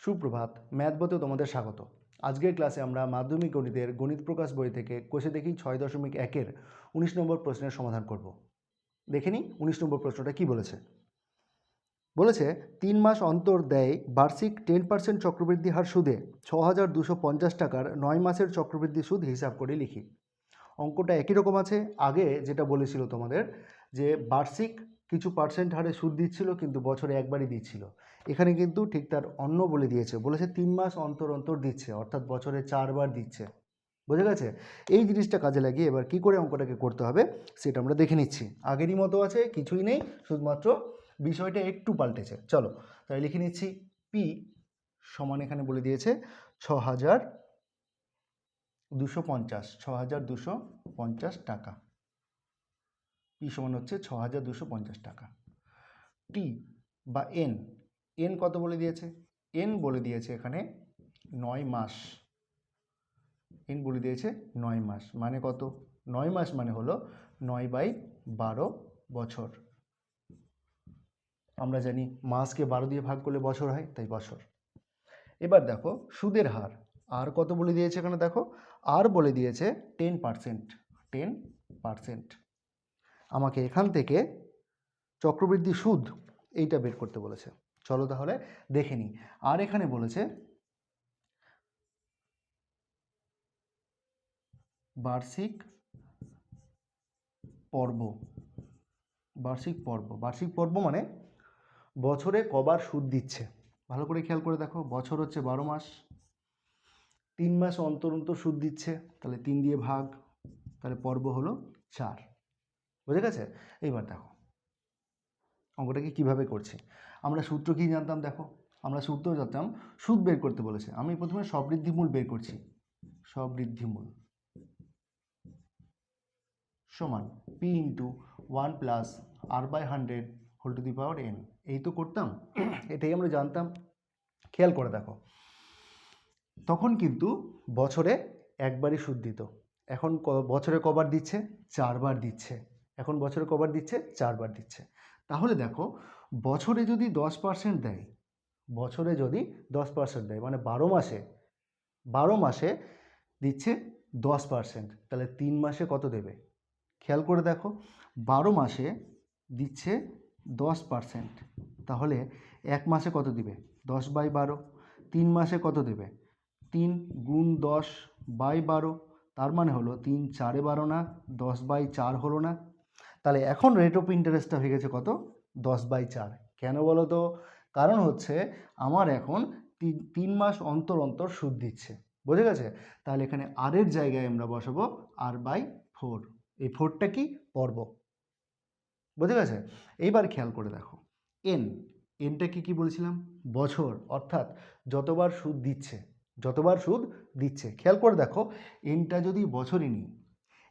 সুপ্রভাত, ম্যাথবতে তোমাদের স্বাগত। আজকের ক্লাসে আমরা মাধ্যমিক গণিতের গণিত প্রকাশ বই থেকে কোষে দেখি 6.1-এর 19 নম্বর প্রশ্নের সমাধান করব। দেখে নিই 19 নম্বর প্রশ্নটা কি বলেছে। বলেছে 3 মাস অন্তর দেয় বার্ষিক 10% চক্রবৃদ্ধি হার সুদে 6,250 টাকার 9 মাসের চক্রবৃদ্ধি সুদ হিসাব করে লিখি। অঙ্কটা একই রকম আছে। আগে যেটা বলেছিল তোমাদের যে বার্ষিক কিছু পার্সেন্ট হারে সুদ দিচ্ছিল, কিন্তু বছরে একবারই দিচ্ছিল। এখানে কিন্তু ঠিক তার অন্য বলে দিয়েছে, বলেছে 3 মাস অন্তর অন্তর দিচ্ছে, অর্থাৎ বছরে 4 বার দিচ্ছে। বোঝা গেছে? এই জিনিসটা কাজে লাগিয়ে এবার কি করে অঙ্কটাকে করতে হবে সেটা আমরা দেখে নিচ্ছি। আগেরই মতো আছে, কিছুই নেই, শুধুমাত্র বিষয়টা একটু পাল্টেছে। চলো তাই লিখে নিচ্ছি। পি সমান এখানে বলে দিয়েছে 6,250 টাকা। পি সমান হচ্ছে 6,250 টাকা। টি বা এন, এন কত বলে দিয়েছে? এন বলে দিয়েছে এখানে 9 মাস। এন বলে দিয়েছে 9 মাস, মানে কত? 9 মাস মানে হলো 9/12 বছর। আমরা জানি মাসকে 12 দিয়ে ভাগ করলে বছর হয়, তাই বছর। এবার দেখো সুদের হার, আর কত বলে দিয়েছে এখানে? দেখো আর বলে দিয়েছে 10%। 10%। আমাকে এখান থেকে চক্রবৃদ্ধি সুদ এইটা বের করতে বলেছে। চলো তাহলে দেখে নিই। আর এখানে বলেছে বার্ষিক পর্ব। বার্ষিক পর্ব, বার্ষিক পর্ব মানে বছরে কবার সুদ দিচ্ছে। ভালো করে খেয়াল করে দেখো, বছর হচ্ছে 12 মাস, 3 মাস অন্তর অন্তর সুদ দিচ্ছে, তাহলে 3 দিয়ে ভাগ, তাহলে পর্ব হলো 4। বুঝে গেছে? এইবার দেখো অঙ্কটাকে কিভাবে করছি। আমরা সূত্র কি জানতাম? দেখো আমরা সূত্র জানতাম, সুদ বের করতে বলেছে। আমি প্রথমে সবৃদ্ধিমূল বের করছি। সবৃদ্ধিমূল সমান P into 1 plus r/100 whole to the power n। এই তো করতাম, এটাই আমরা জানতাম। খেয়াল করে দেখো, তখন কিন্তু বছরে একবারই সুদ দিত। এখন বছরে কবার দিচ্ছে? 4 বার দিচ্ছে। এখন বছরে কবার দিচ্ছে? 4 বার দিচ্ছে। তাহলে দেখো বছরে যদি 10% দেয়, বছরে যদি 10% দেয় মানে 12 মাসে দিচ্ছে 10%, তাহলে 3 মাসে কত দেবে? খেয়াল করে দেখো, 12 মাসে দিচ্ছে 10%, তাহলে 1 মাসে কত দিবে? 10/12। 3 মাসে কত দেবে? 3 গুণ 10/12। তার মানে হলো 3 4-এ 12 না, 10/4 হলো না। তাহলে এখন রেট অফ ইন্টারেস্টটা হয়ে গেছে কত? 10/4। কেন বলো তো? কারণ হচ্ছে আমার এখন 3 মাস অন্তর অন্তর সুদ দিচ্ছে। বুঝে গেছে? তাহলে এখানে আর এর জায়গায় আমরা বসাবো r/4। এই 4টা কি? পর্ব। বুঝে গেছে? এইবার খেয়াল করে দেখো এন, এনটা কি বলেছিলাম? বছর, অর্থাৎ যতবার সুদ দিচ্ছে, যতবার সুদ দিচ্ছে। খেয়াল করে দেখো এনটা যদি বছরই নিই,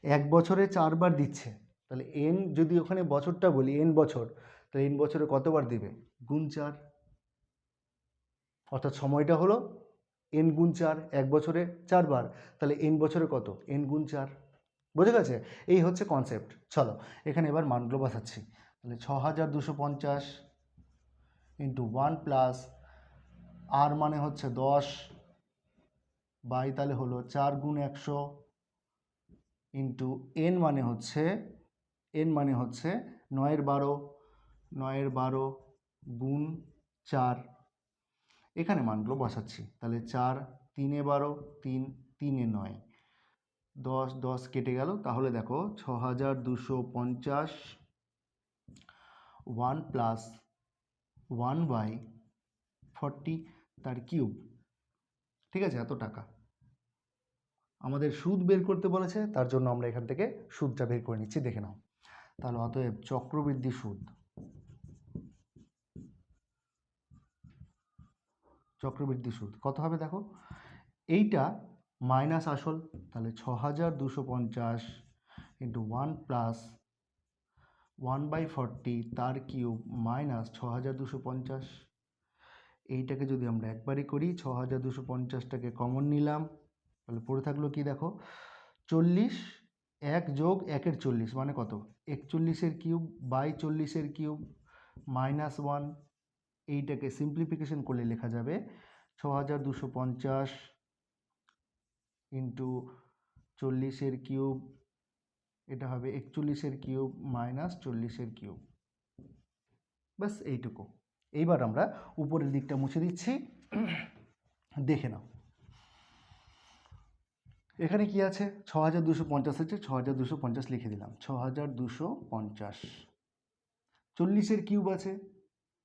1 বছরে 4 বার দিচ্ছে, তাহলে এন যদি ওখানে বছরটা বলি, এন বছর, তাহলে এন বছরে কতবার দিবে? গুণ 4। অর্থাৎ সময়টা হলো এন গুণ 4, 1 বছরে 4 বার, তাহলে এন বছরে কত? এন গুণ 4। বুঝে গেছে? এই হচ্ছে কনসেপ্ট। চলো এখানে এবার মানগুলো বসাচ্ছি। তাহলে 6,250 ইন্টু 1 প্লাস আর মানে হচ্ছে 10 বাই, তাহলে হলো 4 গুণ 100 ইন্টু এন মানে হচ্ছে 9/12 গুণ 4। এখানে মানগুলো বসাচ্ছি। তাহলে 4 3-এ 12, 3 3-এ 9, 10 10 কেটে গেল। তাহলে দেখো 6,250 1 প্লাস 1/40 তার কিউব। ঠিক আছে? এত টাকা আমাদের সুদ বের করতে বলেছে, তার জন্য আমরা এখান থেকে সুদটা বের করে নিচ্ছি। দেখে নাও তাহলে অতএব চক্রবৃদ্ধি সুদ, চক্রবৃদ্ধি সুদ কত হবে? দেখো এইটা মাইনাস আসল, তাহলে 6,250 ইন্টু 1 প্লাস 1/40 তার কিউব মাইনাস 6,250। এইটাকে যদি আমরা একবারই করি, 6,250টাকে কমন নিলাম, তাহলে পড়ে থাকলো কি? দেখো 40, 1 যোগ 1-এর 40 মানে কত? 41-এর কিউব বাই 40-এর কিউব মাইনাস 1। এইটাকে সিম্পলিফিকেশন করলে লেখা যাবে 6250 ইন্টু 40-এর কিউব, এটা হবে 41-এর কিউব মাইনাস 40-এর কিউব। ব্যাস এইটুকু। এইবার আমরা উপরের দিকটা মুছে দিচ্ছি, দেখে নাও এখানে কি আছে। 6250 আছে, 6250 লিখে দিলাম, 6250। 40-এর কিউব আছে,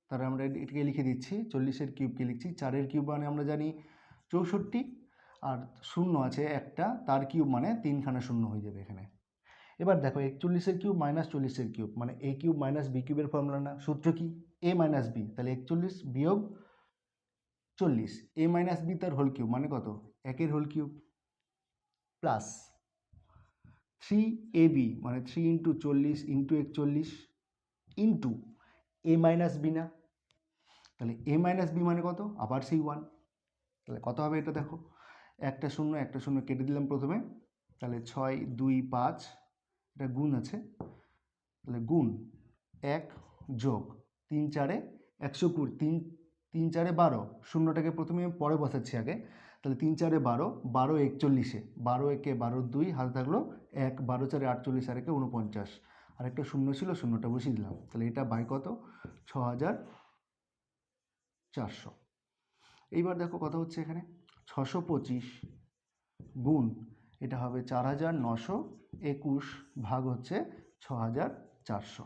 তাহলে আমরা এটাকে লিখে দিচ্ছি, 40-এর কিউবকে লিখছি, 4-এর কিউব মানে আমরা জানি 64, আর শূন্য আছে একটা, তার কিউব মানে 3খানা শূন্য হয়ে যাবে এখানে। এবার দেখো 41-এর কিউব মাইনাস 40-এর কিউব মানে এ কিউব মাইনাস বি কিউবের ফর্মুলা না, সূত্র কি এ মাইনাস বি, তাহলে 41 বিয়োগ 40, এ মাইনাস বি তার হোল কিউব মানে কত, 1-এর হোল কিউব, প্লাস 3ab মানে 3 ইন্টু 40 ইন্টু 41 ইন্টু এ মাইনাস বি না, তাহলে এ মাইনাস বি মানে কত, আবার সেই 1, তাহলে কত হবে এটা দেখো, একটা শূন্য কেটে দিলাম প্রথমে, তাহলে 6 2 5, এটা গুণ আছে, তাহলে গুণ 1 যোগ 3 4 120, 3 4 12, শূন্যটাকে প্রথমে পরে বসাচ্ছি আগে, তাহলে 3 4 12, 12 41, 12 1 12 2, হাতে থাকলো 1, 12 4 48, আর 1 49, আর একটা শূন্য ছিল, শূন্যটা বসিয়ে দিলাম, তাহলে এটা বাই কত, 6400। এইবার দেখো কথা হচ্ছে এখানে 625 গুণ এটা হবে 4921 ভাগ হচ্ছে 6400।